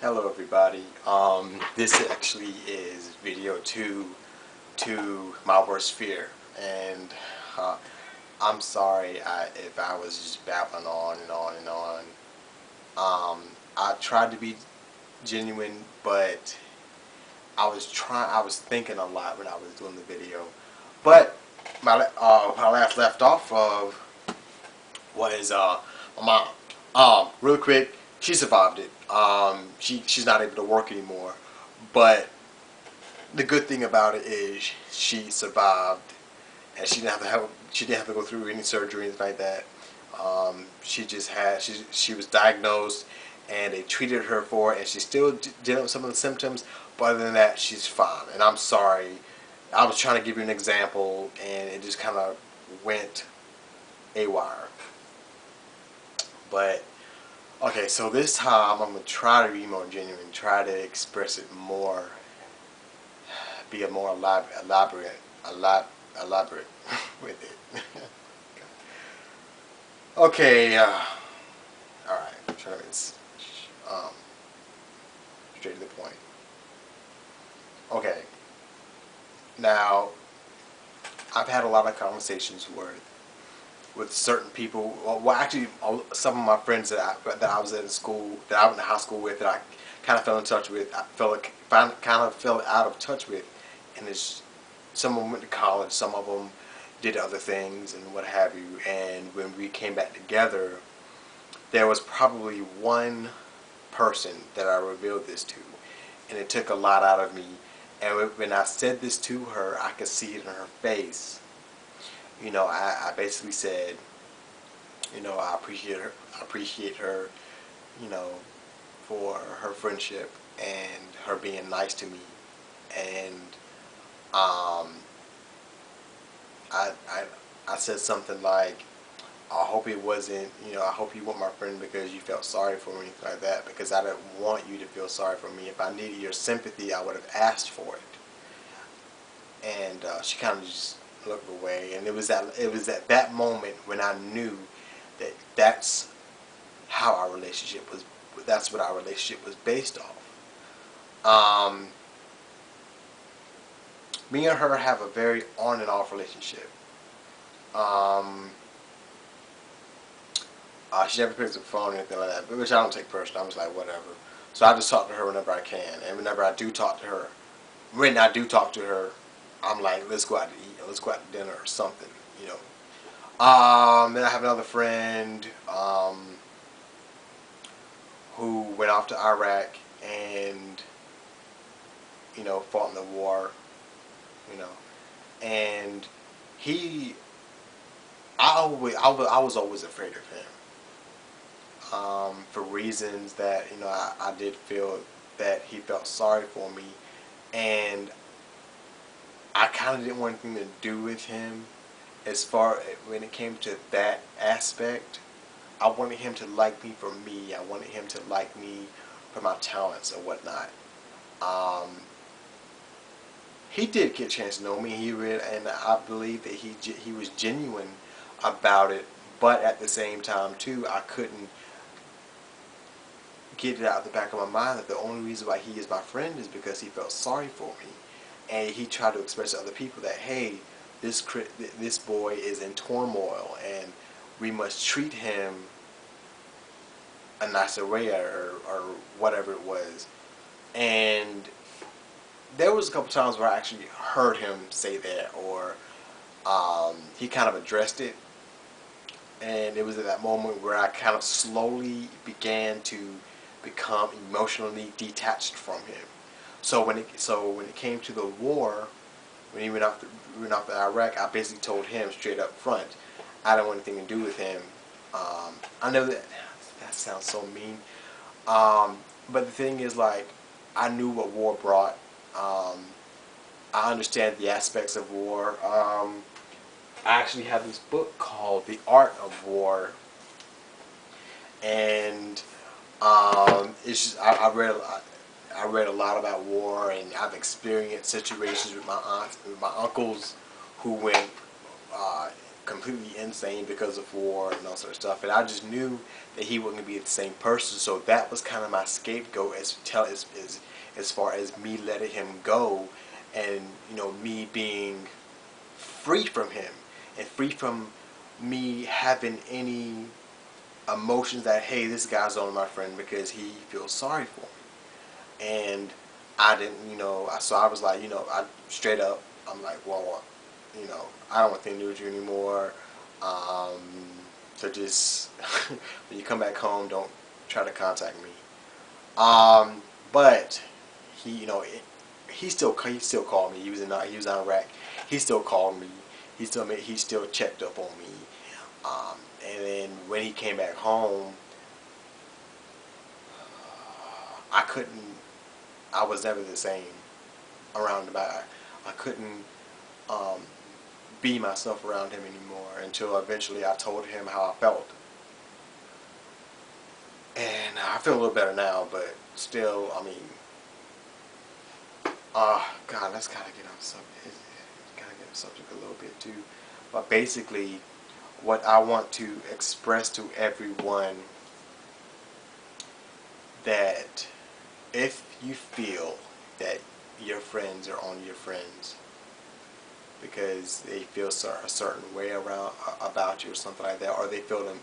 Hello everybody. This actually is video 2 to my worst fear, and I'm sorry if I was just babbling on and on and on. I tried to be genuine, but I was thinking a lot when I was doing the video. But my last left off of was my mom. Real quick, she survived it. She's not able to work anymore, but the good thing about it is she survived, and she didn't have to go through any surgery or anything like that. She was diagnosed, and they treated her for it, and she's still dealing with some of the symptoms. But other than that, she's fine. And I'm sorry, I was trying to give you an example, and it just kind of went awire. But okay, so this time I'm gonna try to be more genuine, try to express it more, be a more elaborate with it. Okay, all right. I'm trying to be straight to the point. Okay, now I've had a lot of conversations with certain people. Well, actually, some of my friends that I was in school, that I went to high school with, that I kind of fell in touch with. Kind of fell out of touch with, and some of them went to college, some of them did other things and what have you. And when we came back together, there was probably one person that I revealed this to, and it took a lot out of me. And when I said this to her, I could see it in her face. You know, I basically said, you know, I appreciate her, you know, for her friendship and her being nice to me. And I said something like, I hope it wasn't, you know, I hope you weren't my friend because you felt sorry for me or anything like that, because I didn't want you to feel sorry for me. If I needed your sympathy, I would have asked for it. And she kind of just looked away, and it was at that moment when I knew that that's what our relationship was based off. Me and her have a very on and off relationship. She never picks up the phone or anything like that, which I don't take personal. I'm just like, whatever. So I just talk to her whenever I can, and when I do talk to her, I'm like, let's go out to eat, or let's go out to dinner or something, you know. Then I have another friend who went off to Iraq and, you know, fought in the war, you know, and I was always afraid of him. For reasons that, you know, I did feel that he felt sorry for me, and I kind of didn't want anything to do with him as far when it came to that aspect. I wanted him to like me for me. I wanted him to like me for my talents or whatnot. He did get a chance to know me. And I believe that he was genuine about it. But at the same time, too, I couldn't get it out of the back of my mind that the only reason why he is my friend is because he felt sorry for me, and he tried to express to other people that, hey, this boy is in turmoil, and we must treat him a nicer way, or whatever it was. And there was a couple times where I actually heard him say that, or he kind of addressed it, and it was at that moment where I kind of slowly began to become emotionally detached from him. So when it came to the war, when he went off to Iraq, I basically told him straight up front, I don't want anything to do with him. I know that sounds so mean, but the thing is, like, I knew what war brought. I understand the aspects of war. I actually have this book called The Art of War, and it's just, I read a lot about war, and I've experienced situations with my aunts and my uncles who went completely insane because of war and all sort of stuff. And I just knew that he wasn't going to be the same person. So that was kind of my scapegoat as far as me letting him go, and me being free from him and free from me having any emotions that, hey, this guy's only my friend because he feels sorry for me. And I didn't, so I was like, I straight up, I'm like, well, I don't want anything to do with you anymore. So just when you come back home, don't try to contact me. But he, he still called me. He was in Iraq. He still called me. He still checked up on me. And then when he came back home, I couldn't. I was never the same around him. I couldn't be myself around him anymore until eventually I told him how I felt. And I feel a little better now, but still, I mean, God, let's kind of get on subject. Kind of get on subject a little bit too. But basically, what I want to express to everyone, that if you feel that your friends are on your friends because they feel a certain way about you or something like that, or they feel them,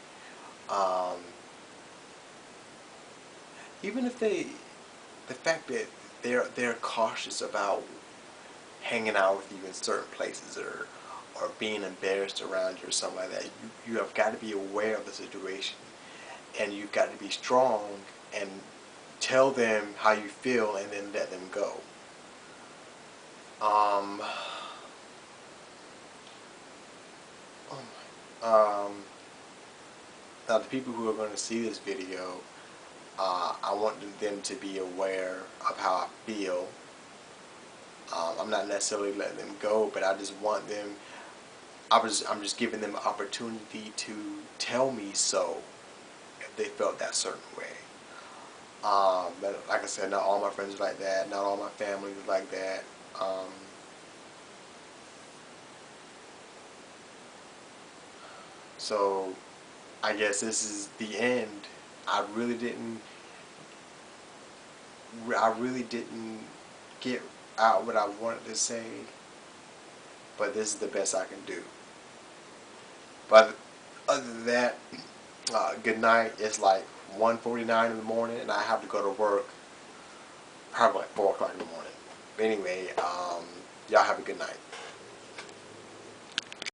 even if the fact that they're cautious about hanging out with you in certain places, or being embarrassed around you or something like that, you have got to be aware of the situation, and you've got to be strong and tell them how you feel and then let them go. Um, oh my, now the people who are going to see this video, I want them to be aware of how I feel. I'm not necessarily letting them go, but I just want them, I'm just giving them an opportunity to tell me so if they felt that certain way. But like I said, not all my friends are like that. Not all my family is like that. So I guess this is the end. I really didn't get out what I wanted to say, but this is the best I can do. But other than that, good night. It's like 1:49 in the morning, and I have to go to work probably like 4 o'clock in the morning. But anyway, y'all have a good night.